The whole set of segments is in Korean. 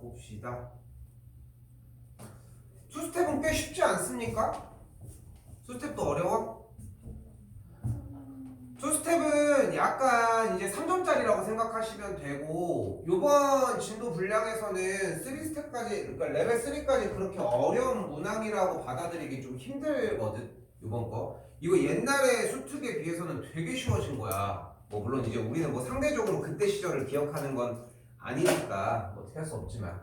봅시다. 수스텝은 꽤 쉽지 않습니까? 수스텝도 어려워? 투스텝은 약간 이제 3점짜리라고 생각하시면 되고, 요번 진도 분량에서는 3스텝까지, 그러니까 레벨 3까지 그렇게 어려운 문항이라고 받아들이기 좀 힘들거든, 요번 거. 이거 옛날에 수특에 비해서는 되게 쉬워진 거야. 뭐 물론 이제 우리는 뭐 상대적으로 그때 시절을 기억하는 건 아니니까 뭐 어떻게 할 수 없지만.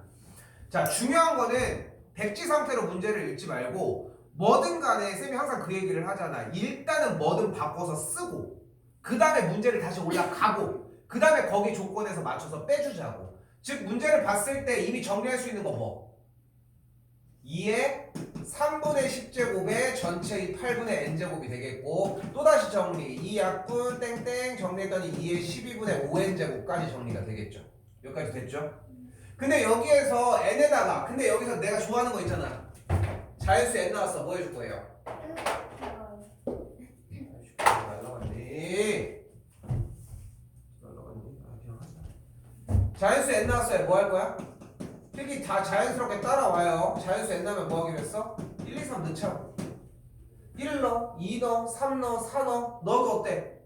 자, 중요한 거는 백지 상태로 문제를 읽지 말고, 뭐든 간에 쌤이 항상 그 얘기를 하잖아. 일단은 뭐든 바꿔서 쓰고, 그 다음에 문제를 다시 올라가고, 그 다음에 거기 조건에서 맞춰서 빼주자고. 즉 문제를 봤을 때 이미 정리할 수 있는 거 뭐? 2의 3분의 10제곱에 전체의 8분의 n제곱이 되겠고, 또다시 정리. 2약분 땡땡 정리했더니 2의 12분의 5n제곱까지 정리가 되겠죠. 여기까지 됐죠? 근데 여기에서 n에다가, 근데 여기서 내가 좋아하는 거 있잖아. 자연수 n 나왔어. 뭐 해줄 거예요? 자연수 n 나왔어요. 뭐 할 거야? 필기 다 자연스럽게 따라와요. 자연수 n 나면 뭐 하기로 했어? 1, 2, 3 넣자고. 1 넣어, 2 넣어, 3 넣어, 4 넣어. 넣어도 어때?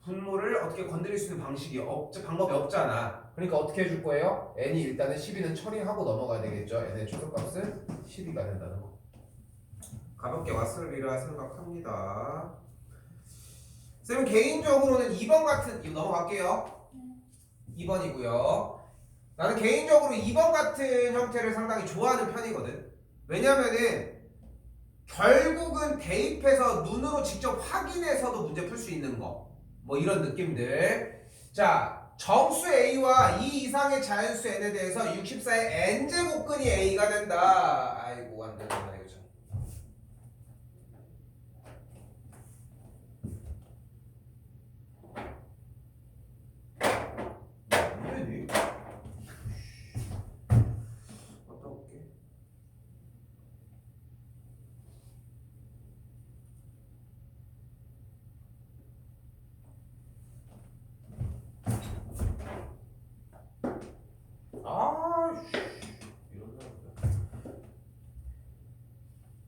분모를 어떻게 건드릴 수 있는 방법이 없잖아. 그러니까 어떻게 해줄 거예요? n이 일단은 12는 처리하고 넘어가야 되겠죠. n의 최소값은 12가 된다는 거. 가볍게 왔을리라 생각합니다. 쌤은 개인적으로는 2번 같은, 이거 넘어갈게요. 2번이고요. 나는 개인적으로 2번 같은 형태를 상당히 좋아하는 편이거든. 왜냐면은 결국은 대입해서 눈으로 직접 확인해서도 문제 풀 수 있는 거. 뭐 이런 느낌들. 자, 정수 A와 이 이상의 자연수 N에 대해서 64의 N제곱근이 A가 된다. 아이고 안 된다 이거 참.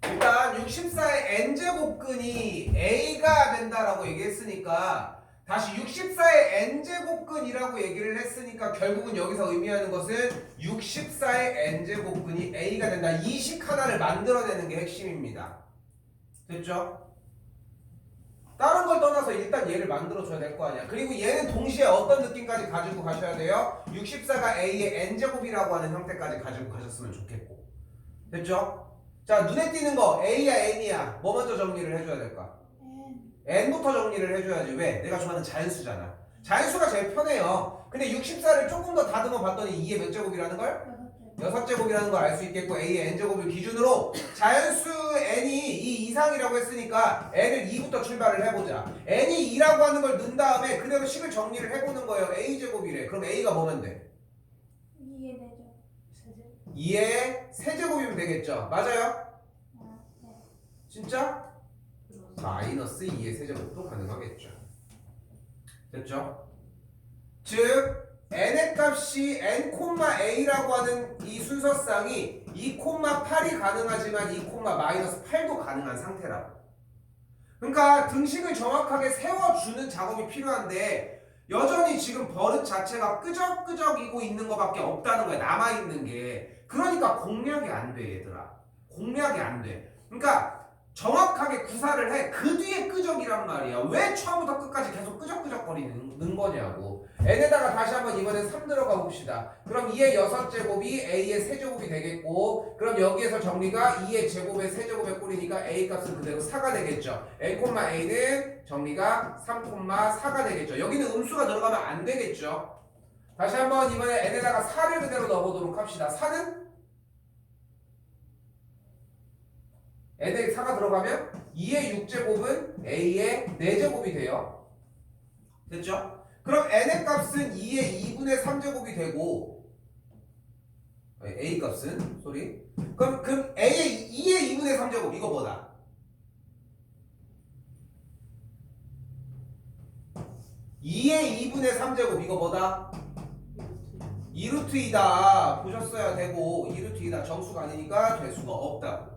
일단 64의 n제곱근이 a가 된다라고 얘기했으니까 다시 64의 n제곱근이라고 얘기를 했으니까 결국은 여기서 의미하는 것은 64의 n제곱근이 a가 된다. 이 식 하나를 만들어내는 게 핵심입니다. 됐죠? 다른 걸 떠나서 일단 얘를 만들어줘야 될 거 아니야. 그리고 얘는 동시에 어떤 느낌까지 가지고 가셔야 돼요? 64가 a의 n제곱이라고 하는 형태까지 가지고 가셨으면 좋겠고. 됐죠? 자, 눈에 띄는 거 a야 n이야. 뭐 먼저 정리를 해줘야 될까? n부터 정리를 해줘야지. 왜? 내가 좋아하는 자연수잖아. 자연수가 제일 편해요. 근데 64를 조금 더 다듬어 봤더니 2의 몇 제곱이라는 걸? 6제곱이라는 걸 알 수 있겠고, a의 n제곱을 기준으로 자연수 n이 2 이상이라고 했으니까 n을 2부터 출발을 해보자. n이 2라고 하는 걸 넣은 다음에 그대로 식을 정리를 해보는 거예요. a제곱이래. 그럼 a가 뭐면 돼? 2의 세제곱이면 되겠죠. 맞아요? 진짜? 마이너스 2의 세제곱도 가능하겠죠. 됐죠? 즉 n의 값이 n,a라고 하는 이 순서쌍이 2,8이 가능하지만 2,-8도 가능한 상태라고. 그러니까 등식을 정확하게 세워주는 작업이 필요한데 여전히 지금 버릇 자체가 끄적끄적이고 있는 것밖에 없다는 거야. 남아있는 게. 그러니까 공략이 안 돼 얘들아. 공략이 안 돼. 그러니까 정확하게 구사를 해. 그 뒤에 끄적이란 말이야. 왜 처음부터 끝까지 계속 끄적끄적거리는 거냐고. n에다가 다시 한번 이번엔 3 들어가 봅시다. 그럼 2의 6제곱이 a의 세제곱이 되겠고, 그럼 여기에서 정리가 2의 제곱에 세제곱에 꼴이니까 a 값은 그대로 4가 되겠죠. n,a는 정리가 3,4가 되겠죠. 여기는 음수가 들어가면 안 되겠죠. 다시 한번 이번에 n에다가 4를 그대로 넣어보도록 합시다. 4는 n에 4가 들어가면 2의 6제곱은 a의 4제곱이 돼요. 됐죠? 그럼 n의 값은 2의 2분의 3제곱이 되고, a 값은 그럼 a의 2의 2분의 3제곱 이거 뭐다? 2의 2분의 3제곱 이거 뭐다? 2루트 2다 보셨어야 되고 2루트 2다 정수가 아니니까 될 수가 없다고.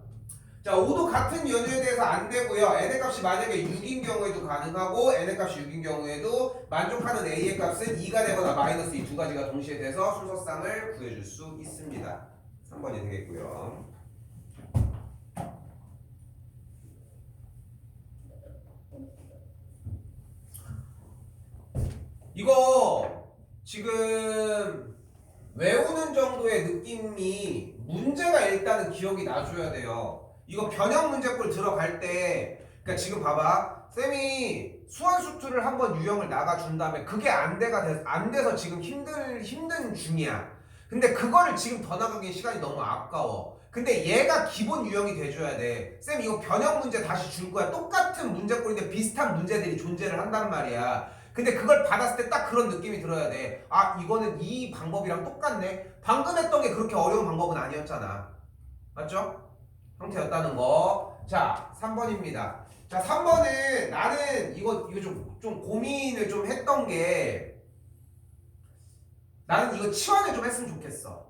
자, 5도 같은 연유에 대해서 안 되고요. n의 값이 만약에 6인 경우에도 가능하고 n의 값이 6인 경우에도 만족하는 a의 값은 2가 되거나 마이너스 이 두 가지가 동시에 돼서 순서쌍을 구해줄 수 있습니다. 3번이 되겠고요. 이거 지금 외우는 정도의 느낌이 문제가 일단은 기억이 나줘야 돼요. 이거 변형 문제풀 들어갈 때 그러니까 지금 봐봐. 쌤이 수완수투를 한번 유형을 나가준 다음에 그게 안 돼서 지금 힘든 중이야. 근데 그거를 지금 더 나가기엔 시간이 너무 아까워. 근데 얘가 기본 유형이 돼줘야 돼. 쌤 이거 변형 문제 다시 줄 거야. 똑같은 문제풀인데 비슷한 문제들이 존재를 한단 말이야. 근데 그걸 받았을 때 딱 그런 느낌이 들어야 돼. 아 이거는 이 방법이랑 똑같네. 방금 했던 게 그렇게 어려운 방법은 아니었잖아. 맞죠? 형태였다는 거. 자 3번입니다. 자 3번은 나는 이거 좀 고민을 좀 했던 게 나는 이거 치환을 좀 했으면 좋겠어.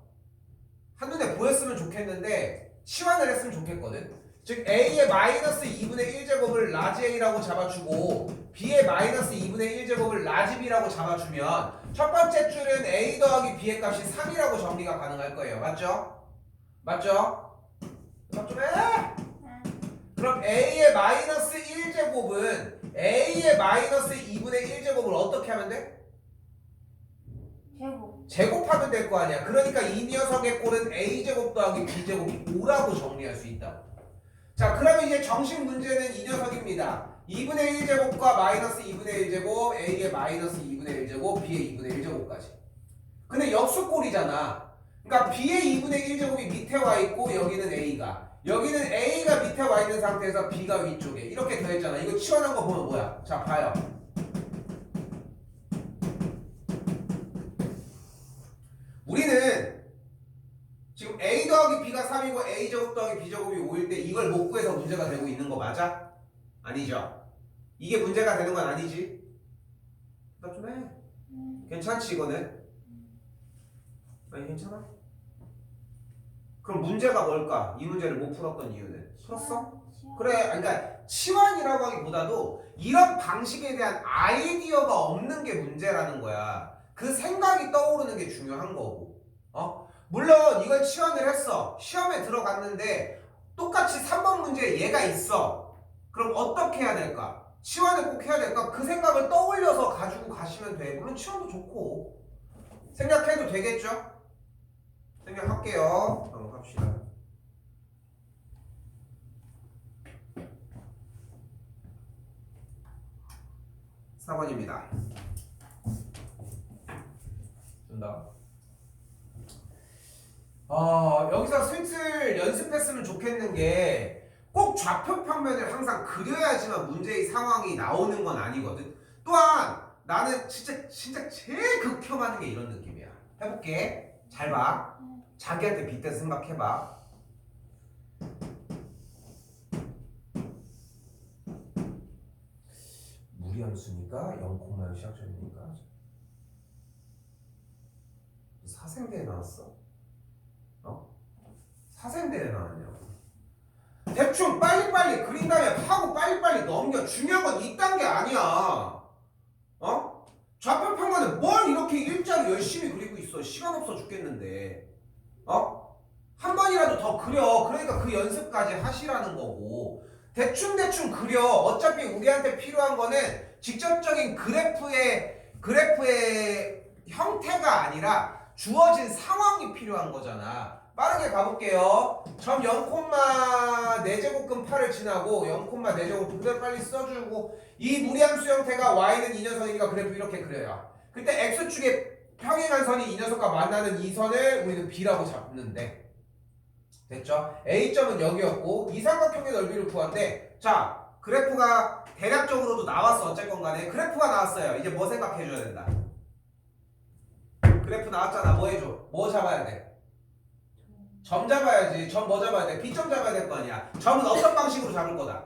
한눈에 보였으면 좋겠는데 치환을 했으면 좋겠거든. 즉 A의 마이너스 2분의 1제곱을 라지 A라고 잡아주고 B의 마이너스 2분의 1제곱을 라지 B라고 잡아주면 첫 번째 줄은 A 더하기 B의 값이 3이라고 정리가 가능할 거예요. 맞죠? 맞죠? 좀 해! 그럼 A의 마이너스 1제곱은 A의 마이너스 2분의 1제곱을 어떻게 하면 돼? 제곱하면 될 거 아니야. 그러니까 이 녀석의 꼴은 A제곱 더하기 B제곱이 5라고 정리할 수 있다고. 자 그러면 이제 정식 문제는 이 녀석입니다. 2분의 1제곱과 마이너스 2분의 1제곱 A의 마이너스 2분의 1제곱 B의 2분의 1제곱까지. 근데 역수꼴이잖아. 그러니까 B의 2분의 1제곱이 밑에 와 있고 여기는 A가 여기는 A가 밑에 와 있는 상태에서 B가 위쪽에 이렇게 더했잖아. 이거 치환한 거 보면 뭐야? 자 봐요. 우리는 지금 A 더하기 B가 3이고 A제곱 더하기 B제곱이 5일 때 이걸 못 구해서 문제가 되고 있는 거 맞아? 아니죠? 이게 문제가 되는 건 아니지? 나 좀 해. 괜찮지 이거는? 아니 괜찮아? 그럼 문제가 뭘까? 이 문제를 못 풀었던 이유는? 풀었어? 그래, 그러니까 치환이라고 하기보다도 이런 방식에 대한 아이디어가 없는 게 문제라는 거야. 그 생각이 떠오르는 게 중요한 거고. 물론 이걸 치환을 했어. 시험에 들어갔는데 똑같이 3번 문제에 얘가 있어. 그럼 어떻게 해야 될까? 치환을 꼭 해야 될까? 그 생각을 떠올려서 가지고 가시면 돼. 물론 치환도 좋고 생각해도 되겠죠? 생각할게요. 한번 갑시다. (4번입니다) 준다. 여기서 슬슬 연습했으면 좋겠는 게 꼭 좌표 평면을 항상 그려야지만 문제의 상황이 나오는 건 아니거든. 또한 나는 진짜 제일 극혐하는 게 이런 느낌이야. 해볼게. 잘 봐. 자기한테 빗대서 생각해봐. 무리함수니까 0,0 시작점이니까 4생대에 나왔어? 사생대에 나왔냐고. 대충 빨리빨리 그린 다음에 하고 빨리빨리 넘겨. 중요한 건 이딴 게 아니야. 좌표 평면은 뭘 이렇게 일자로 열심히 그리고 있어. 시간 없어 죽겠는데. 한 번이라도 더 그려. 그러니까 그 연습까지 하시라는 거고. 대충 그려. 어차피 우리한테 필요한 거는 직접적인 그래프의 형태가 아니라 주어진 상황이 필요한 거잖아. 빠르게 가볼게요. 점 0,4제곱근 8을 지나고 0,4제곱 그대로 빨리 써주고 이 무리함수 형태가 y는 이 녀석이니까 그래프 이렇게 그려요. 그때 x축에 평행한 선이 이 녀석과 만나는 이 선을 우리는 b라고 잡는데 됐죠? A점은 여기였고 이 삼각형의 넓이를 구한대. 자 그래프가 대략적으로도 나왔어. 어쨌건 간에 그래프가 나왔어요. 이제 뭐 생각해줘야 된다. 그래프 나왔잖아. 뭐 해줘? 뭐 잡아야 돼? 점 잡아야지. 점 뭐 잡아야 돼? B점 잡아야 될 거 아니야. 점은 어떤 방식으로 잡을 거다?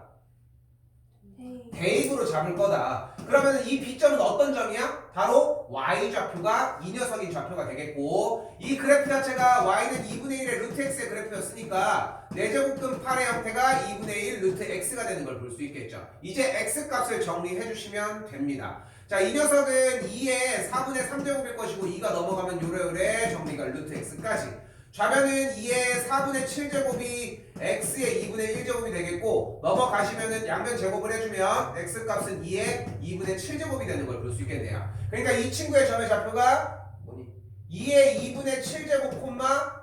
대입으로 잡을 거다. 그러면 이 B점은 어떤 점이야? 바로 Y좌표가 이 녀석인 좌표가 되겠고 이 그래프 자체가 Y는 2분의 1의 루트 X의 그래프였으니까 4제곱근 8의 형태가 2분의 1 루트 X가 되는 걸 볼 수 있겠죠. 이제 X 값을 정리해 주시면 됩니다. 자, 이 녀석은 2의 4분의 3제곱일 것이고 2가 넘어가면 요래요래 정리가 루트 X까지. 좌변은 2의 4분의 7제곱이 x의 2분의 1제곱이 되겠고 넘어가시면은 양변 제곱을 해주면 x값은 2의 2분의 7제곱이 되는 걸 볼 수 있겠네요. 그러니까 이 친구의 점의 좌표가 뭐니? 2의 2분의 7제곱 콤마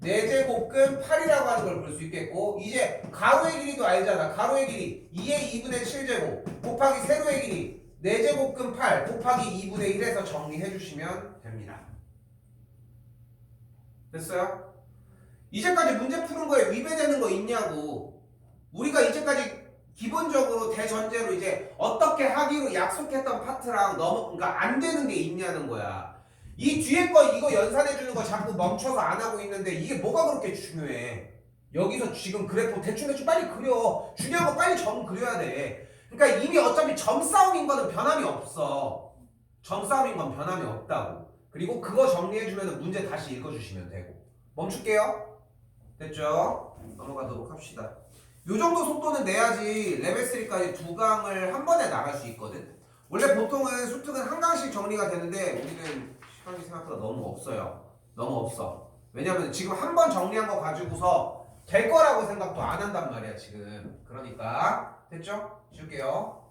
4제곱근 8이라고 하는 걸 볼 수 있겠고 이제 가로의 길이도 알잖아. 가로의 길이 2의 2분의 7제곱 곱하기 세로의 길이 4제곱근 8 곱하기 2분의 1에서 정리해 주시면 됩니다. 됐어요? 이제까지 문제 푸는 거에 위배되는 거 있냐고. 우리가 이제까지 기본적으로 대전제로 이제 어떻게 하기로 약속했던 파트랑 그러니까 안 되는 게 있냐는 거야. 이 뒤에 거 이거 연산해 주는 거 자꾸 멈춰서 안 하고 있는데 이게 뭐가 그렇게 중요해? 여기서 지금 그래프 대충 빨리 그려. 중요한 거 빨리 점 그려야 돼. 그러니까 이미 어차피 점 싸움인 거는 변함이 없어. 점 싸움인 건 변함이 없다고. 그리고 그거 정리해주면 문제 다시 읽어주시면 되고. 멈출게요. 됐죠? 넘어가도록 합시다. 요 정도 속도는 내야지 레벨 3까지 두 강을 한 번에 나갈 수 있거든. 원래 보통은 수특은 한 강씩 정리가 되는데 우리는 시간이 생각보다 너무 없어요. 너무 없어. 왜냐면 지금 한 번 정리한 거 가지고서 될 거라고 생각도 안 한단 말이야 지금. 그러니까 됐죠? 지울게요.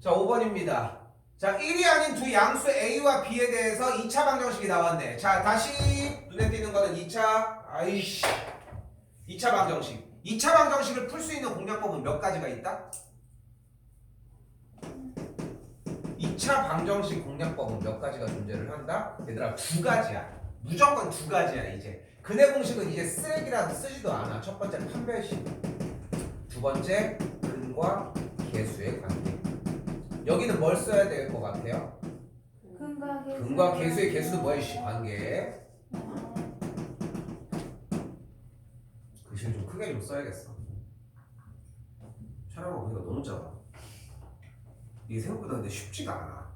자, 5번입니다. 자, 1이 아닌 두 양수 A와 B에 대해서 2차 방정식이 나왔네. 자, 다시 눈에 띄는 거는 2차, 아이씨. 2차 방정식. 2차 방정식을 풀 수 있는 공략법은 몇 가지가 있다? 2차 방정식 공략법은 몇 가지가 존재를 한다? 얘들아, 두 가지야. 무조건 두 가지야, 이제. 근해 공식은 이제 쓰레기라서 쓰지도 않아. 첫 번째 판별식. 두 번째, 근과 계수의 관계. 여기는 뭘 써야 될 것 같아요? 근과 계수의 계수는 뭐야? 관계. 글씨를 좀 크게 좀 써야겠어. 촬영하고 보니까 너무 작아. 이게 생각보다 근데 쉽지가 않아.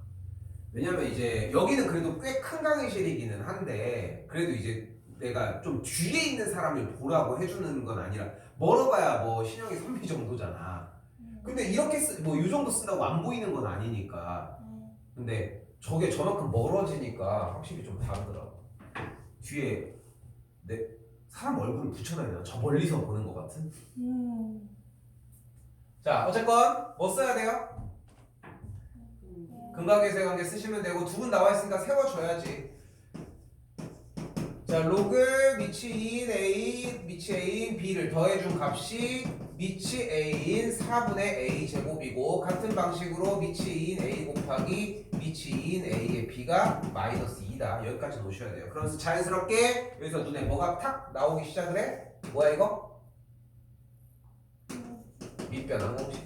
왜냐면 이제 여기는 그래도 꽤 큰 강의실이기는 한데 그래도 이제 내가 좀 뒤에 있는 사람을 보라고 해주는 건 아니라 멀어봐야 뭐 신영이 선비 정도잖아. 근데 이렇게 뭐 이 정도 쓴다고 안 보이는 건 아니니까. 근데 저게 저만큼 멀어지니까 확실히 좀 다르더라고. 뒤에 내 사람 얼굴을 붙여놔야 되나? 저 멀리서 보는 것 같은? 자, 어쨌건 뭐 써야 돼요? 근과 계수의 관계 쓰시면 되고 두 분 나와 있으니까 세워줘야지. 자, 로그 미치 2인 A, 미치 A인 B를 더해준 값이 미치 A인 4분의 A 제곱이고 같은 방식으로 미치 2인 A 곱하기 미치 2인 A의 B가 마이너스 2다. 여기까지 놓으셔야 돼요. 그러면서 자연스럽게 여기서 눈에 뭐가 탁 나오기 시작을 해? 뭐야 이거? 밑변환 공식.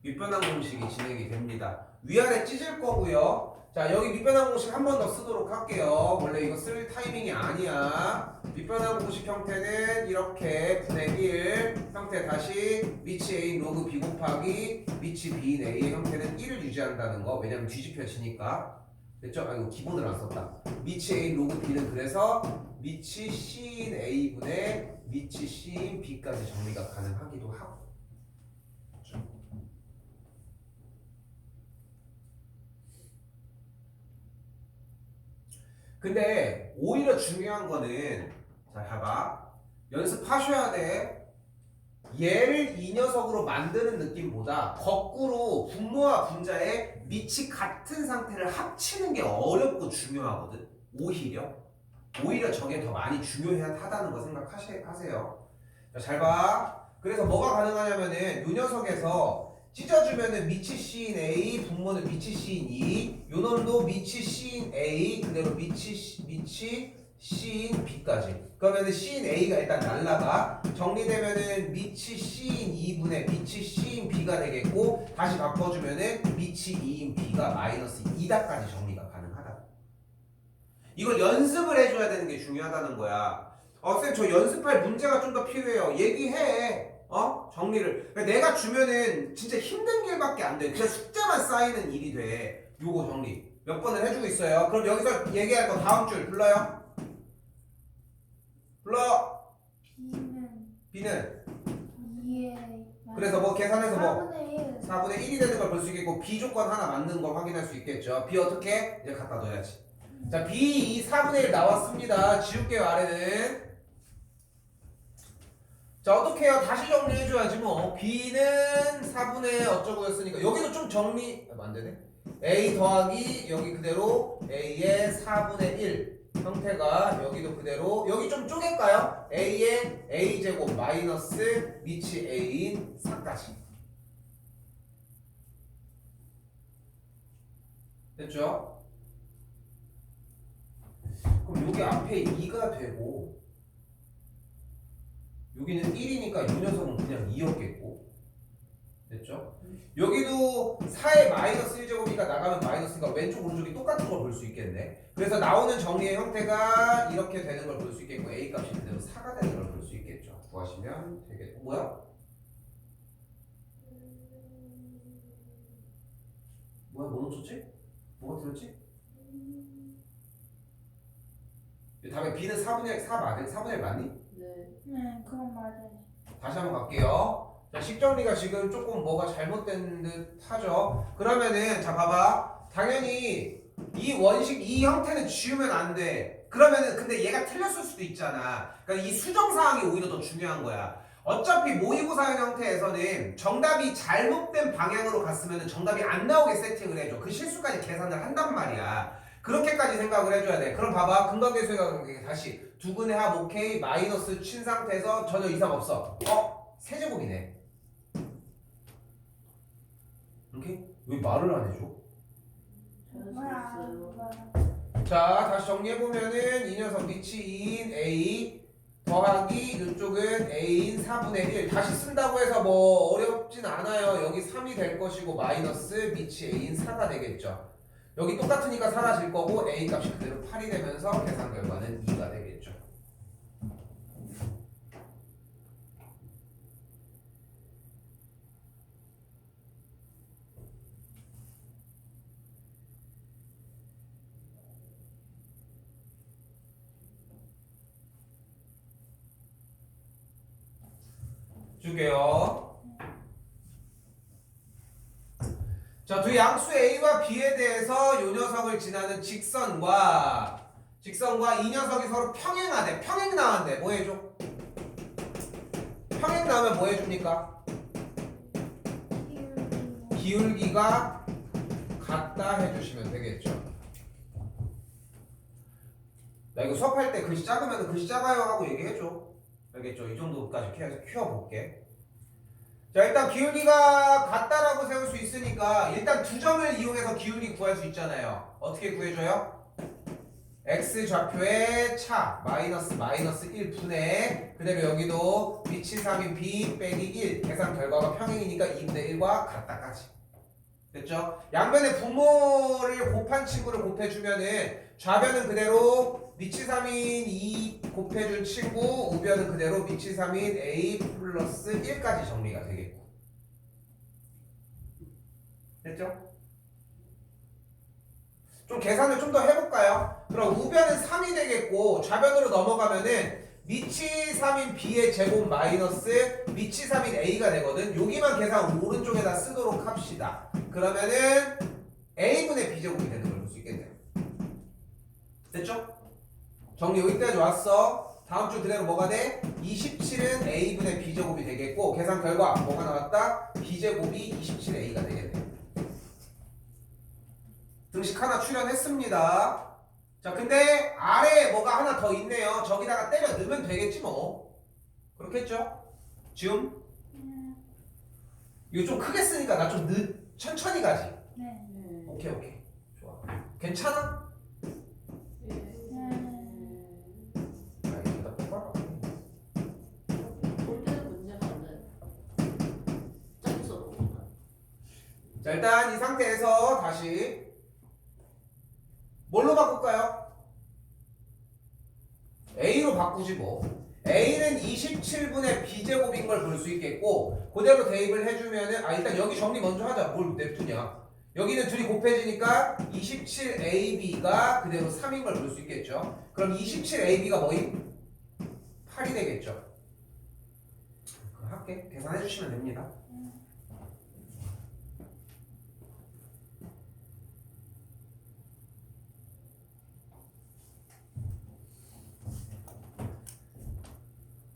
밑변환 공식이 진행이 됩니다. 위아래 찢을 거고요. 자, 여기 밑변환 공식 한 번 더 쓰도록 할게요. 원래 이거 쓸 타이밍이 아니야. 밑변환 공식 형태는 이렇게 분의 1 형태 다시 미치 A 로그 B 곱하기 미치 B인 A의 형태는 1을 유지한다는 거. 왜냐면 뒤집혀지니까. 됐죠? 아, 이거 기본을 안 썼다. 미치 A 로그 B는 그래서 미치 C인 A분의 미치 C인 B까지 정리가 가능하기도 하고. 근데 오히려 중요한 거는 자 봐봐 연습하셔야 돼. 얘를 이 녀석으로 만드는 느낌보다 거꾸로 분모와 분자의 밑이 같은 상태를 합치는 게 어렵고 중요하거든. 오히려 저게 더 많이 중요하다는 거 생각하세요. 자, 잘 봐. 그래서 뭐가 가능하냐면은 이 녀석에서 찢어주면은 미치 C인 A, 분모는 미치 C인 2, 요 놈도 미치 C인 A, 그대로 미치 C인 B까지. 그러면은 C인 A가 일단 날라가. 정리되면은 미치 C인 2분의 미치 C인 B가 되겠고, 다시 바꿔주면은 미치 2인 B가 마이너스 2다까지 정리가 가능하다. 이걸 연습을 해줘야 되는 게 중요하다는 거야. 쌤, 저 연습할 문제가 좀 더 필요해요. 얘기해. 정리를. 그러니까 내가 주면은 진짜 힘든 길밖에 안 돼. 그냥 숙제만 쌓이는 일이 돼. 요거 정리. 몇 번을 해주고 있어요. 그럼 여기서 얘기할 거 다음 줄 불러요? 불러. B는? 2에 그래서 뭐 계산해서 뭐? 4분의 1. 4분의 1이 되는 걸 볼 수 있겠고 B 조건 하나 맞는 걸 확인할 수 있겠죠. B 어떻게? 이제 갖다 넣어야지. 자, B 이 4분의 1 나왔습니다. 지울게요, 아래는. 자, 어떻게 해요? 다시 정리해줘야지 뭐. B는 4분의 어쩌고였으니까 여기도 좀 정리 안 되네. A 더하기 여기 그대로 A의 4분의 1 형태가 여기도 그대로 여기 좀 쪼갤까요? A의 A제곱 마이너스 미치 A인 4까지 됐죠? 그럼 여기 앞에 2가 되고 여기는 1이니까 이 녀석은 그냥 2였겠고 됐죠? 여기도 4의 마이너스 1제곱이니까 나가면 마이너스니까 왼쪽 오른쪽이 똑같은 걸 볼 수 있겠네. 그래서 나오는 정리의 형태가 이렇게 되는 걸 볼 수 있겠고 A 값이 그대로 4가 되는 걸 볼 수 있겠죠. 구하시면 되겠고 뭐야? 뭐야 뭐 놓쳤지? 뭐가 틀렸지? 다음에 B는 4분의 4 맞아? 4분의 1 맞니? 네, 그건 맞아요. 다시 한번 갈게요. 자, 식정리가 지금 조금 뭐가 잘못된 듯 하죠. 그러면은 자 봐봐. 당연히 이 원식 이 형태는 지우면 안 돼. 그러면은 근데 얘가 틀렸을 수도 있잖아. 그러니까 이 수정 사항이 오히려 더 중요한 거야. 어차피 모의고사형 형태에서는 정답이 잘못된 방향으로 갔으면 정답이 안 나오게 세팅을 해줘. 그 실수까지 계산을 한단 말이야. 그렇게까지 생각을 해줘야 돼. 그럼 봐봐. 근각계수의 관계 다시 두근의 합 오케이 마이너스 친 상태에서 전혀 이상 없어. 세제곱이네. 오케이? 왜 말을 안 해줘? 자, 다시 정리해보면은 이 녀석 미치 2인 A 더하기 이쪽은 A인 4분의 1 다시 쓴다고 해서 뭐 어렵진 않아요. 여기 3이 될 것이고 마이너스 미치 A인 4가 되겠죠. 여기 똑같으니까 사라질 거고 A 값이 그대로 8이 되면서 계산 결과는 2가 되겠죠. 줄게요. 자, 두 양수 A와 B에 대해서 이 녀석을 지나는 직선과 이 녀석이 서로 평행하대. 평행 나왔는데 뭐 해줘? 평행 나오면 뭐 해줍니까? 기울기가 같다 해주시면 되겠죠. 나 이거 수업할 때 글씨 작으면 글씨 작아요 하고 얘기해줘. 알겠죠? 이 정도까지 키워볼게. 자, 일단 기울기가 같다라고 세울 수 있으니까 일단 두 점을 이용해서 기울기 구할 수 있잖아요. 어떻게 구해줘요? x 좌표의 차 마이너스 1분의 그대로 여기도 미친 3인 b 빼기 1 계산 결과가 평행이니까 2분의 1과 같다까지 됐죠? 양변의 분모를 곱한 친구를 곱해주면은 좌변은 그대로 미치 3인 2 곱해준 친구 우변은 그대로 미치 3인 a 플러스 1까지 정리가 되겠고 됐죠? 좀 계산을 좀 더 해볼까요? 그럼 우변은 3이 되겠고 좌변으로 넘어가면은 미치 3인 b의 제곱 마이너스 미치 3인 a가 되거든. 여기만 계산 오른쪽에다 쓰도록 합시다. 그러면은 a분의 b제곱이 되는 걸 볼 수 있겠네요. 됐죠? 정리 여기까지 왔어. 다음 주 그대로 뭐가 돼? 27은 a분의 b제곱이 되겠고 계산 결과 뭐가 나왔다? b제곱이 27a가 되겠네요. 등식 하나 출연했습니다. 자, 근데 아래에 뭐가 하나 더 있네요. 저기다가 때려 넣으면 되겠지 뭐. 그렇겠죠? 지금? 이거 좀 크게 쓰니까 나 좀 천천히 가지. 네. 오케이. 좋아. 괜찮아? 알겠다. 뽑아라. 자, 일단 이 상태에서 다시 뭘로 바꿀까요? A로 바꾸지 뭐. A는 27분의 B제곱인 걸 볼 수 있겠고 그대로 대입을 해주면은 일단 여기 정리 먼저 하자. 뭘 냅두냐. 여기는 둘이 곱해지니까 27AB가 그대로 3인 걸 볼 수 있겠죠. 그럼 27AB가 뭐임? 8이 되겠죠. 그럼 할게. 계산해 주시면 됩니다.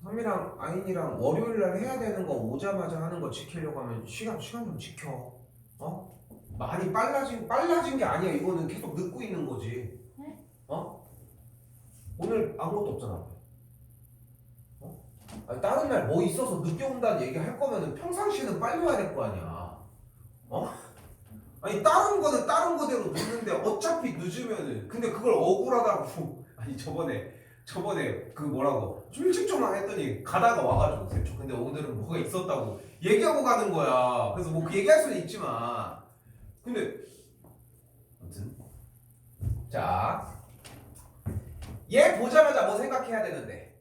선미랑 아인이랑 월요일날 해야 되는 거 오자마자 하는 거 지키려고 하면 시간 좀 지켜. 어? 많이 빨라진 게 아니야. 이거는 계속 늦고 있는 거지. 네? 어? 오늘 아무것도 없잖아. 어? 아니, 다른 날 뭐 있어서 늦게 온다는 얘기 할 거면은 평상시에는 빨리 와야 될 거 아니야. 어? 아니 다른 거는 다른 거대로 늦는데 어차피 늦으면은 근데 그걸 억울하다고 아니 저번에 그 뭐라고 좀 일찍 좀 했더니 가다가 와가지고 저 근데 오늘은 뭐가 있었다고 얘기하고 가는 거야. 그래서 뭐 그 얘기할 수는 있지만 근데 아무튼 자 얘 보자마자 뭐 생각해야 되는데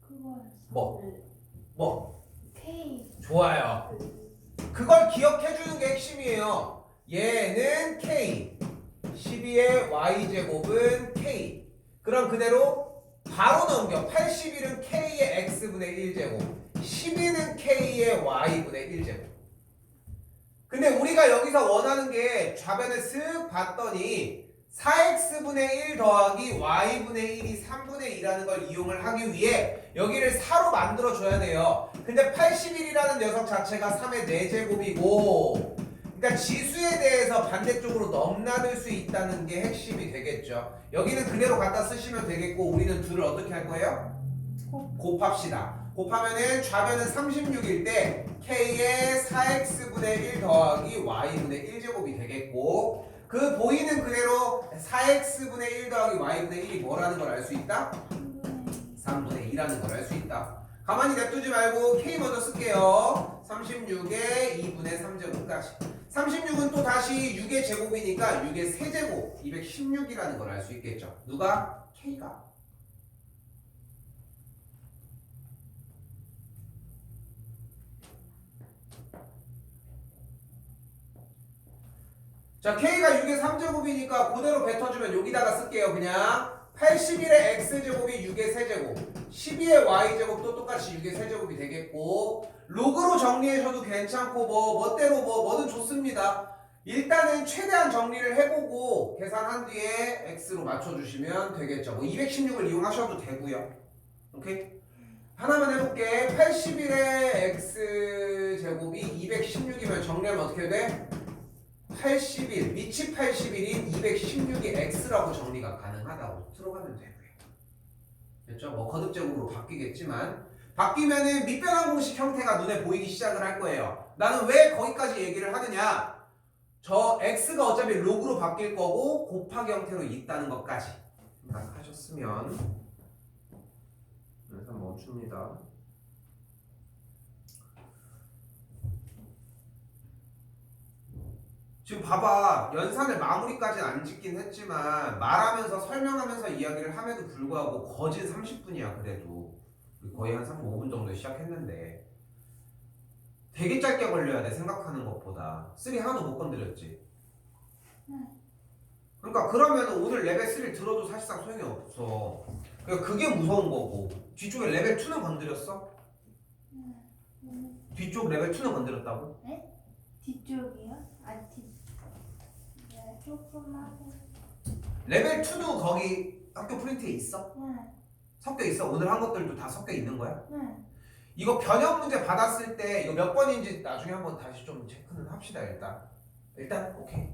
그거였어. 뭐 K. 좋아요. 그걸 기억해 주는 게 핵심이에요. 얘는 K 12의 Y제곱은 K 그럼 그대로 바로 넘겨. 81은 K의 X분의 1제곱 12는 K의 Y분의 1제곱. 근데 우리가 여기서 원하는 게 좌변을 쓱 봤더니 4x분의 1 더하기 y분의 1이 3분의 2라는 걸 이용을 하기 위해 여기를 4로 만들어줘야 돼요. 근데 81이라는 녀석 자체가 3의 4제곱이고 그러니까 지수에 대해서 반대쪽으로 넘나들 수 있다는 게 핵심이 되겠죠. 여기는 그대로 갖다 쓰시면 되겠고 우리는 둘을 어떻게 할 거예요? 곱합시다. 곱하면은 좌변은 36일 때 K의 4x분의 1 더하기 y분의 1제곱이 되겠고 그 보이는 그대로 4x분의 1 더하기 y분의 1이 뭐라는 걸 알 수 있다? 3분의 2라는 걸 알 수 있다. 가만히 냅두지 말고 K 먼저 쓸게요. 36에 2분의 3제곱까지 36은 또 다시 6의 제곱이니까 6의 세제곱 216이라는 걸 알 수 있겠죠. 누가? K가. 자, K가 6의 3제곱이니까 그대로 뱉어주면 여기다가 쓸게요. 그냥 81의 X제곱이 6의 세제곱 12의 Y제곱도 똑같이 6의 세제곱이 되겠고 로그로 정리해줘도 괜찮고 멋대로 뭐든 좋습니다. 일단은 최대한 정리를 해보고 계산한 뒤에 X로 맞춰주시면 되겠죠. 뭐 216을 이용하셔도 되고요. 오케이? 하나만 해볼게. 81의 X제곱이 216이면 정리하면 어떻게 돼? 81, 밑이 81인 216이 X라고 정리가 가능하다고 들어가면 되고요. 됐죠? 뭐 거듭제곱으로 바뀌겠지만 바뀌면은 밑변환 공식 형태가 눈에 보이기 시작을 할 거예요. 나는 왜 거기까지 얘기를 하느냐? 저 X가 어차피 로그로 바뀔 거고 곱하기 형태로 있다는 것까지 생각하셨으면 그래서 멈춥니다. 지금 봐봐. 연산을 마무리까지는 안 짓긴 했지만 말하면서 설명하면서 이야기를 함에도 불구하고 거진 30분이야. 그래도 거의 한 35분 정도 시작했는데 되게 짧게 걸려야 돼. 생각하는 것보다. 3 하나도 못 건드렸지. 그러니까 그러면 오늘 레벨 3 들어도 사실상 소용이 없어. 그러니까 그게 무서운 거고. 뒤쪽에 레벨 2는 건드렸어? 뒤쪽 레벨 2는 건드렸다고? 네? 뒤쪽이요? 네, 조금만. 레벨 2도 거기 학교 프린트에 있어? 네. 섞여 있어? 오늘 한 것들도 다 섞여 있는 거야? 네. 이거 변형 문제 받았을 때 이거 몇 번인지 나중에 한번 다시 좀 체크는 합시다. 일단 오케이.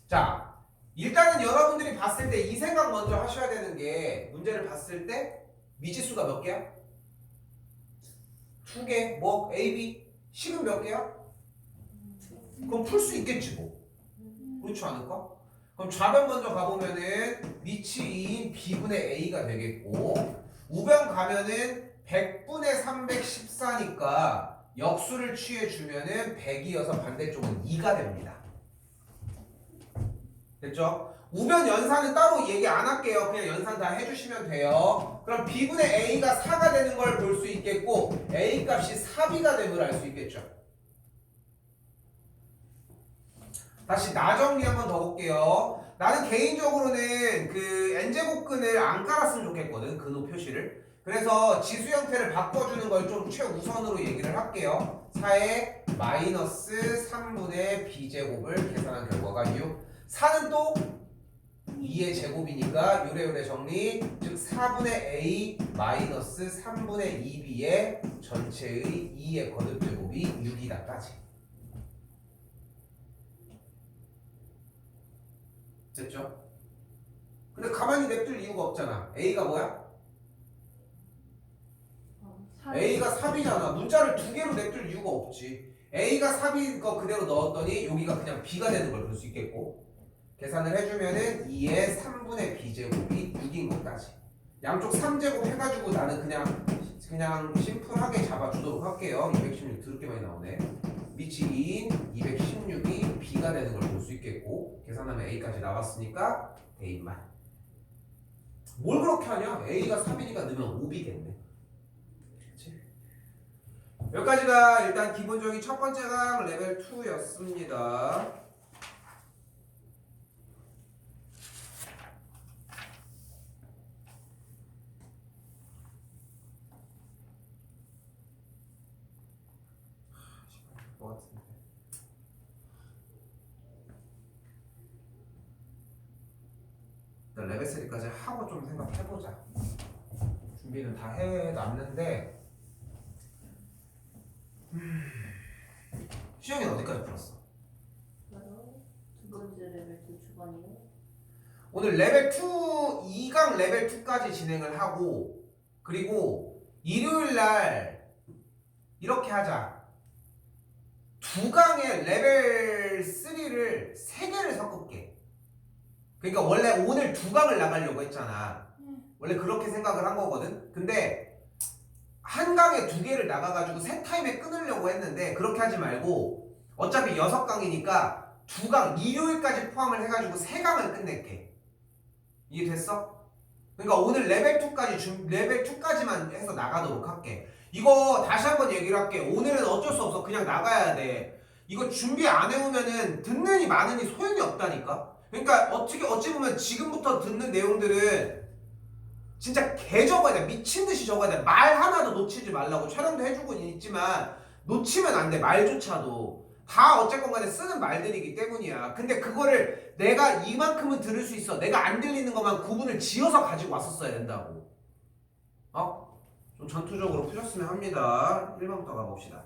자, 일단은 여러분들이 봤을 때 이 생각 먼저 하셔야 되는 게 문제를 봤을 때 미지수가 몇 개야? 2개. 뭐 A, B 식은 몇 개야? 그럼 풀 수 있겠지 뭐. 그렇지 않을까? 그럼 좌변 먼저 가보면은 밑이 2인 B분의 A가 되겠고 우변 가면은 100분의 314니까 역수를 취해주면은 100이어서 반대쪽은 2가 됩니다. 됐죠? 우변 연산은 따로 얘기 안 할게요. 그냥 연산 다 해주시면 돼요. 그럼 B분의 A가 4가 되는 걸 볼 수 있겠고 A 값이 4B가 됨을 알 수 있겠죠. 다시 나 정리 한번 더 볼게요. 나는 개인적으로는 그 n제곱근을 안 깔았으면 좋겠거든. 근호 표시를. 그래서 지수 형태를 바꿔주는 걸 좀 최우선으로 얘기를 할게요. 4의 마이너스 3분의 b제곱을 계산한 결과가 6. 4는 또 2의 제곱이니까 요래요래 정리. 즉 4분의 a 마이너스 3분의 2b의 전체의 2의 거듭제곱이 6이다까지. 됐죠? 근데 가만히 냅둘 이유가 없잖아. a가 뭐야? a가 3이잖아. 문자를 두 개로 냅둘 이유가 없지. a가 3인 거 그대로 넣었더니 여기가 그냥 b가 되는 걸 볼 수 있겠고, 계산을 해주면은 2의 3분의 b제곱이 6인 것까지. 양쪽 3제곱 해가지고 나는 그냥 심플하게 잡아주도록 할게요. 216 더럽게 많이 나오네. 밑이 2인 216이 b가 되는 걸 볼 수 있겠고, 계산하면 a까지 나왔으니까 대입만. 뭘 그렇게 하냐? a가 3이니까 넣으면 5b겠네. 여기까지가 일단 기본적인 첫 번째 강 레벨 2였습니다. 레벨 3까지 하고 좀 생각해보자. 준비는 다 해놨는데 시영이는 어디까지 풀었어? 저도 두 번째 레벨 두 초반이에요. 오늘 레벨 2, 2강 레벨 2까지 진행을 하고, 그리고 일요일날 이렇게 하자. 2강의 레벨 3를 3개를 섞을게. 그러니까 원래 오늘 2강을 나가려고 했잖아. 원래 그렇게 생각을 한 거거든. 근데 한 강에 2개를 나가가지고 세 타임에 끊으려고 했는데 그렇게 하지 말고 어차피 6강이니까 2강 일요일까지 포함을 해가지고 3강을 끝낼게. 이해 됐어? 그러니까 오늘 레벨 2까지만 해서 나가도록 할게. 이거 다시 한번 얘기를 할게. 오늘은 어쩔 수 없어. 그냥 나가야 돼. 이거 준비 안 해오면은 듣는이 많으니 소용이 없다니까. 그러니까 어찌 보면 지금부터 듣는 내용들은 진짜 개 적어야 돼. 미친 듯이 적어야 돼. 말 하나도 놓치지 말라고. 촬영도 해주고 있지만 놓치면 안 돼. 말조차도. 다 어쨌건 간에 쓰는 말들이기 때문이야. 근데 그거를 내가 이만큼은 들을 수 있어. 내가 안 들리는 것만 구분을 지어서 가지고 왔었어야 된다고. 좀 전투적으로 풀렸으면 합니다. 1번부터 가봅시다.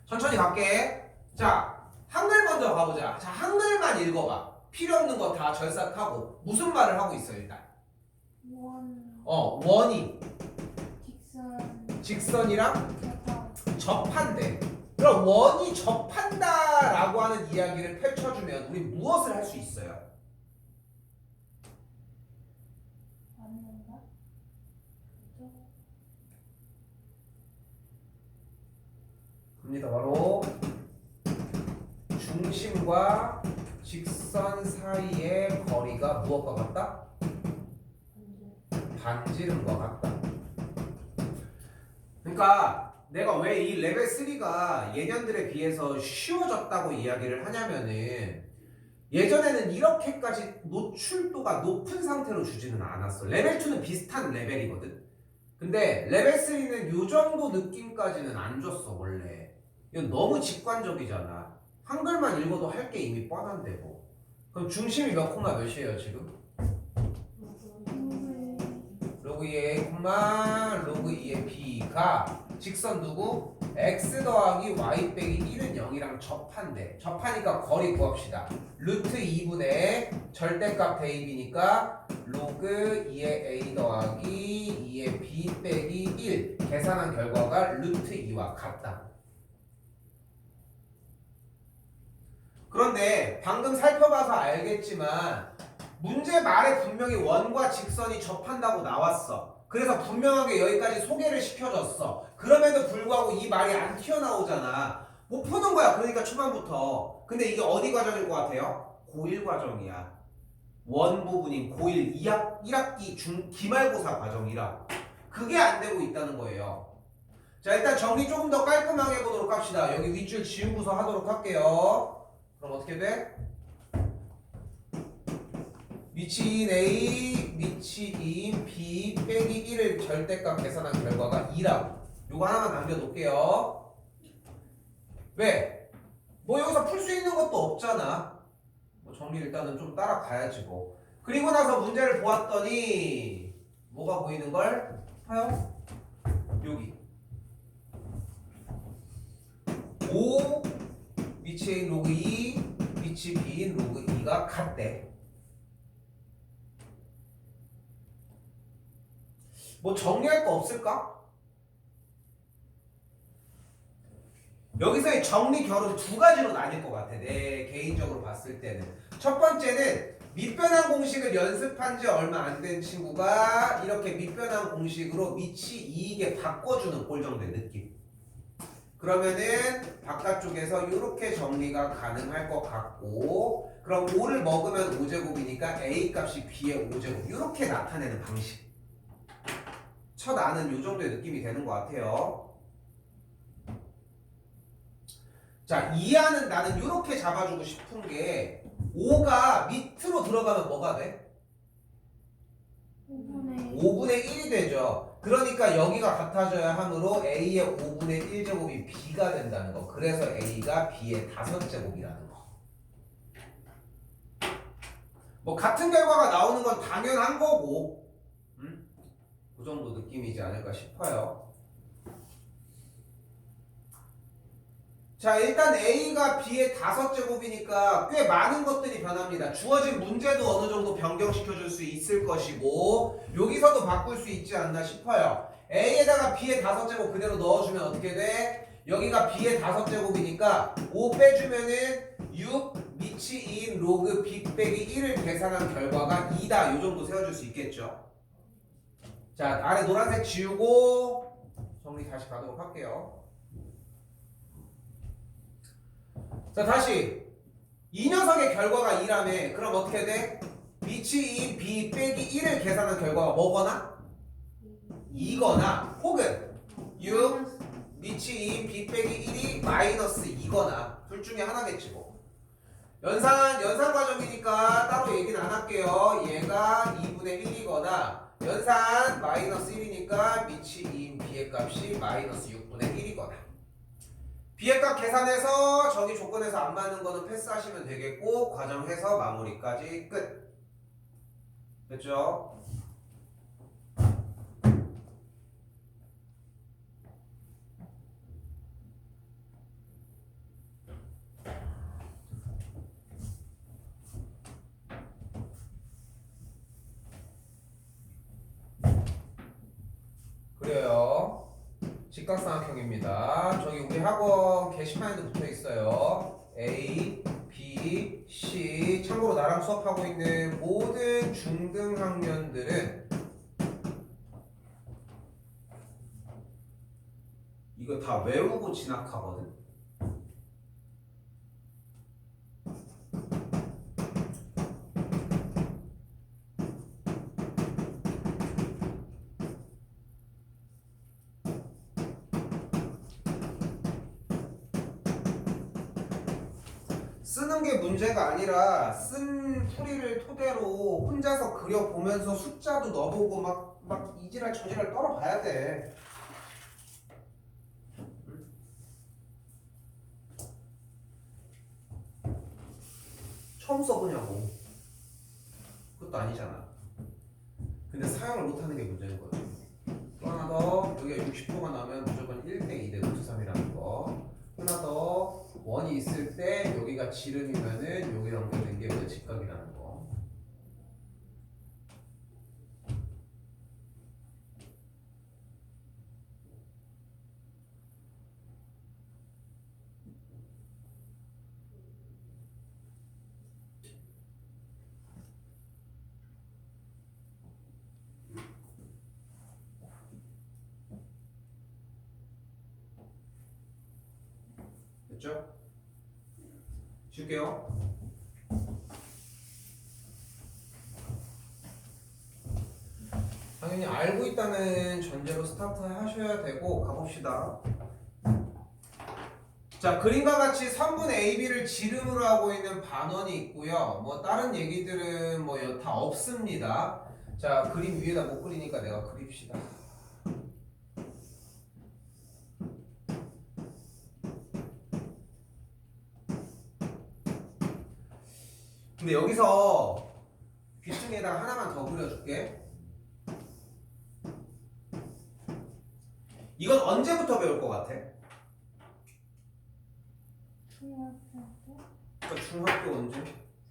천천히 갈게. 자, 한글 먼저 가보자. 자, 한글만 읽어봐. 필요 없는 거 다 절삭하고. 무슨 말을 하고 있어 일단? 원이 직선이랑 접한대. 그럼 원이 접한다라고 하는 이야기를 펼쳐주면 우리 무엇을 할 수 있어요? 갑니다. 바로 중심과 직선 사이의 거리가 무엇과 같다? 반지름과 같다. 그러니까 내가 왜 이 레벨 3가 예년들에 비해서 쉬워졌다고 이야기를 하냐면은, 예전에는 이렇게까지 노출도가 높은 상태로 주지는 않았어. 레벨 2는 비슷한 레벨이거든. 근데 레벨 3는 요 정도 느낌까지는 안 줬어 원래. 이건 너무 직관적이잖아. 한글만 읽어도 할 게 이미 뻔한데 뭐. 그럼 중심이 몇 콤마 몇이에요 지금? 로그 2의 A, 로그 2의 B가 직선 누구? X 더하기 Y 빼기 1은 0이랑 접한대. 접하니까 거리 구합시다. 루트 2분의 절대값 대입이니까 로그 2의 A 더하기 2의 B 빼기 1. 계산한 결과가 루트 2와 같다. 그런데 방금 살펴봐서 알겠지만 문제 말에 분명히 원과 직선이 접한다고 나왔어. 그래서 분명하게 여기까지 소개를 시켜줬어. 그럼에도 불구하고 이 말이 안 튀어나오잖아. 못 푸는 거야. 그러니까 초반부터. 근데 이게 어디 과정일 것 같아요? 고1 과정이야. 원 부분인 고1 1학기 기말고사 과정이라 그게 안 되고 있다는 거예요. 자, 일단 정리 조금 더 깔끔하게 해보도록 합시다. 여기 윗줄 지우고서 하도록 할게요. 그럼 어떻게 돼? 미치인 A, 미치인 B 빼기 1을 절대값 계산한 결과가 2라고. 요거 하나만 남겨놓을게요. 왜? 뭐 여기서 풀 수 있는 것도 없잖아. 뭐 정리 일단은 좀 따라가야지 뭐. 그리고 나서 문제를 보았더니 뭐가 보이는 걸? 봐요. 여기 5 미치인 로그 2 미치 B인 로그 2가 같대. 뭐 정리할 거 없을까? 여기서의 정리 결은 두 가지로 나뉠 것 같아. 내 개인적으로 봤을 때는. 첫 번째는 밑변환 공식을 연습한 지 얼마 안 된 친구가 이렇게 밑변환 공식으로 미치 이익에 바꿔주는 꼴 정도의 느낌. 그러면은 바깥쪽에서 이렇게 정리가 가능할 것 같고, 그럼 5를 먹으면 5제곱이니까 A 값이 B의 5제곱 이렇게 나타내는 방식. 첫 안은 이 정도의 느낌이 되는 것 같아요. 자, 이 안은 나는 이렇게 잡아주고 싶은 게 5가 밑으로 들어가면 뭐가 돼? 5분의 1이 되죠. 그러니까 여기가 같아져야 하므로 A의 5분의 1제곱이 B가 된다는 거. 그래서 A가 B의 5제곱이라는 거. 뭐 같은 결과가 나오는 건 당연한 거고, 그 정도 느낌이지 않을까 싶어요. 자, 일단 A가 B의 5제곱이니까 꽤 많은 것들이 변합니다. 주어진 문제도 어느 정도 변경시켜줄 수 있을 것이고, 여기서도 바꿀 수 있지 않나 싶어요. A에다가 B의 5제곱 그대로 넣어주면 어떻게 돼? 여기가 B의 5제곱이니까 5 빼주면은 6 미치 2인 로그 B 빼기 1을 계산한 결과가 2다. 이 정도 세워줄 수 있겠죠. 자, 아래 노란색 지우고 정리 다시 가도록 할게요. 자, 다시 이 녀석의 결과가 2라며. 그럼 어떻게 돼? 미치 2 B 빼기 1을 계산한 결과가 뭐거나? 2거나 혹은 6 미치 2 B 빼기 1이 마이너스 2거나 둘 중에 하나겠지 뭐. 연산 과정이니까 따로 얘기는 안 할게요. 얘가 2분의 1이거나 연산 마이너스 1이니까 미치 2인 B의 값이 마이너스 6분의 1이거나. B의 값 계산해서 저기 조건에서 안 맞는 거는 패스하시면 되겠고, 과정해서 마무리까지 끝. 됐죠? 그래요. 직각삼각형입니다. 저기 우리 학원 게시판에도 붙어 있어요. A, B, C. 참고로 나랑 수업하고 있는 모든 중등 학년들은 이거 다 외우고 진학하거든. 쓰는 게 문제가 아니라 쓴 풀이를 토대로 혼자서 그려보면서 숫자도 넣어보고 막 이지랄 저지랄 떨어봐야 돼. 처음 써보냐고. 그것도 아니잖아. 근데 사용을 못하는 게 문제인 거지. 또 하나 더, 여기가 60%가 나오면 무조건 1대 2대 루트 3이라는 거. 하나 더, 원이 있을 때 여기가 지름이면은 여기 연결된 게 왜 직각이라는 거. 됐죠? 줄게요. 당연히 알고 있다는 전제로 스타트 하셔야 되고 가봅시다. 자, 그림과 같이 선분 AB를 지름으로 하고 있는 반원이 있고요. 뭐 다른 얘기들은 뭐 다 없습니다. 자, 그림 위에다 못 그리니까 내가 그립시다. 근데 여기서 귀퉁이에다가 하나만 더 그려줄게. 이건 언제부터 배울 것 같아? 중학교 때 그러니까 중학교 언제?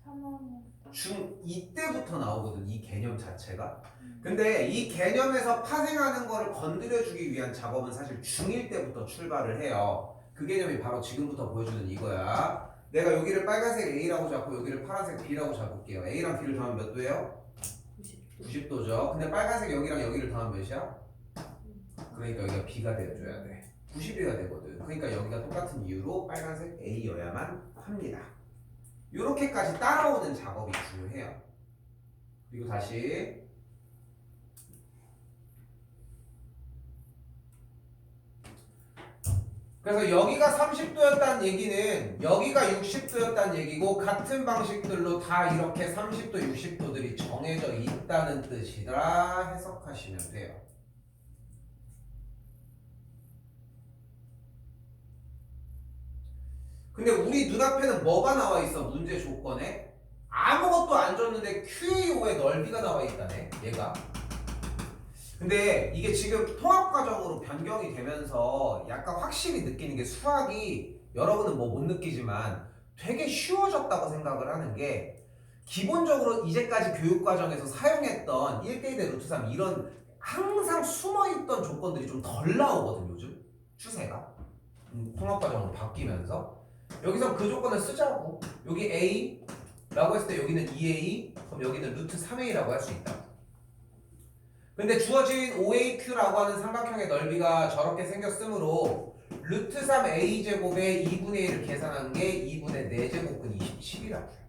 3학년 중2 때부터 나오거든, 이 개념 자체가. 근데 이 개념에서 파생하는 거를 건드려주기 위한 작업은 사실 중1 때부터 출발을 해요. 그 개념이 바로 지금부터 보여주는 이거야. 내가 여기를 빨간색 A라고 잡고 여기를 파란색 B라고 잡을게요. A랑 B를 더하면 몇 도예요? 90도. 90도죠. 근데 빨간색 여기랑 여기를 더하면 몇이야? 그러니까 여기가 B가 돼줘야 돼. 90이가 되거든. 그러니까 여기가 똑같은 이유로 빨간색 A여야만 합니다. 요렇게까지 따라오는 작업이 중요해요. 그리고 다시 그래서 여기가 30도였다는 얘기는 여기가 60도였다는 얘기고 같은 방식들로 다 이렇게 30도, 60도들이 정해져 있다는 뜻이라 해석하시면 돼요. 근데 우리 눈앞에는 뭐가 나와 있어? 문제 조건에 아무것도 안 줬는데 QAO의 넓이가 나와 있다네, 얘가. 근데 이게 지금 통합과정으로 변경이 되면서 약간 확실히 느끼는 게 수학이 여러분은 뭐 못 느끼지만 되게 쉬워졌다고 생각을 하는 게 기본적으로 이제까지 교육과정에서 사용했던 1대1 대 루트 3 이런 항상 숨어있던 조건들이 좀 덜 나오거든, 요즘 추세가. 통합과정으로 바뀌면서 여기서 그 조건을 쓰자고. 여기 A라고 했을 때 여기는 2A, 그럼 여기는 루트 3A라고 할 수 있다. 근데 주어진 OAQ라고 하는 삼각형의 넓이가 저렇게 생겼으므로 루트 3A제곱의 2분의 1을 계산한 게 2분의 4제곱은 27이라고요.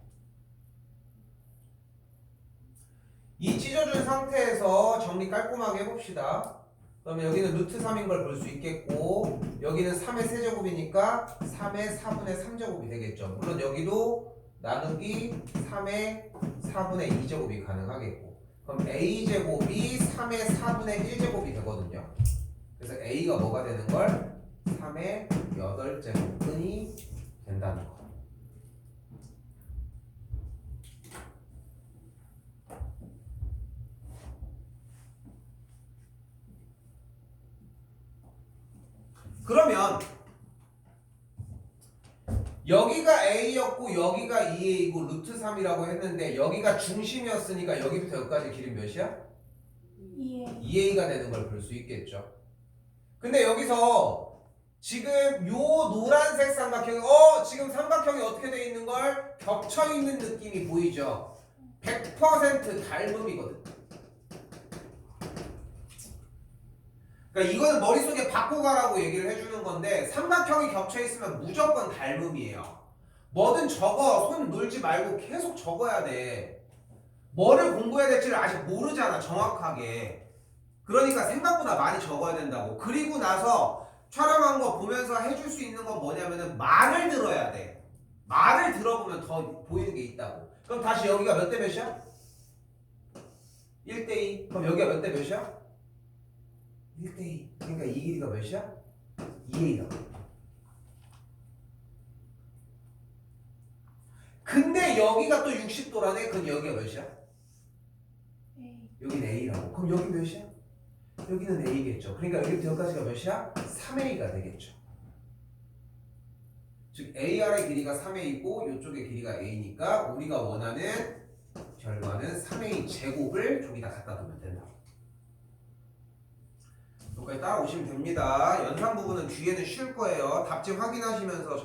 이 찢어준 상태에서 정리 깔끔하게 해봅시다. 그러면 여기는 루트 3인 걸 볼 수 있겠고 여기는 3의 세제곱이니까 3의 4분의 3제곱이 되겠죠. 물론 여기도 나누기 3의 4분의 2제곱이 가능하겠고 그럼 A제곱이 3의 4분의 1제곱이 되거든요. 그래서 A가 뭐가 되는 걸? 3의 8제곱근이 된다는 거. 그러면 여기가 A였고 여기가 2A이고 루트 3이라고 했는데 여기가 중심이었으니까 여기부터 여기까지 길이 몇이야? 2A 2A가 되는 걸 볼 수 있겠죠. 근데 여기서 지금 요 노란색 삼각형이 지금 삼각형이 어떻게 돼 있는 걸 겹쳐 있는 느낌이 보이죠. 100% 닮음이거든. 그러니까 이거는 머릿속에 바꿔 가라고 얘기를 해주는 건데 삼각형이 겹쳐 있으면 무조건 닮음이에요. 뭐든 적어. 손 놀지 말고 계속 적어야 돼. 뭐를 공부해야 될지를 아직 모르잖아, 정확하게. 그러니까 생각보다 많이 적어야 된다고. 그리고 나서 촬영한 거 보면서 해줄 수 있는 건 뭐냐면은 말을 들어야 돼. 말을 들어보면 더 보이는 게 있다고. 그럼 다시 여기가 몇 대 몇이야? 1대2. 그럼 여기가 몇 대 몇이야? 1대2. 그러니까 이 길이가 몇이야? 2A라고. 근데 여기가 또 60도라네? 그럼 여기가 몇이야? A 여기는 A라고. 그럼 여기 몇이야? 여기는 A겠죠. 그러니까 여기부터 여기까지가 몇이야? 3A가 되겠죠. 즉 AR의 길이가 3A고 이쪽의 길이가 A니까 우리가 원하는 결과는 3A 제곱을 저기다 갖다 두면 된다. 여기까지 따라오시면 됩니다. 연산 부분은 뒤에는 쉴 거예요. 답지 확인하시면서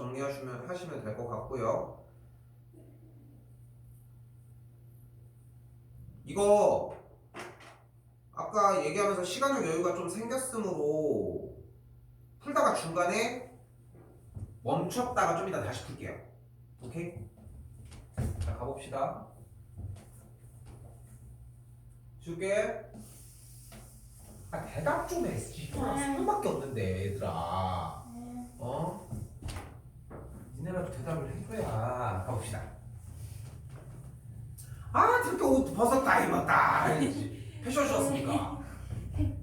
하시면 될 것 같고요. 이거 아까 얘기하면서 시간적 여유가 좀 생겼으므로 풀다가 중간에 멈췄다가 좀 이따 다시 풀게요. 오케이? 자, 가봅시다. 줄게. 아 대답 좀 해. 씨발 3명밖에 없는데 얘들아. 네. 어? 니네라도 대답을 해줘야. 가봅시다. 아 저렇게 옷 벗었다 입었다. 패션쇼였습니까?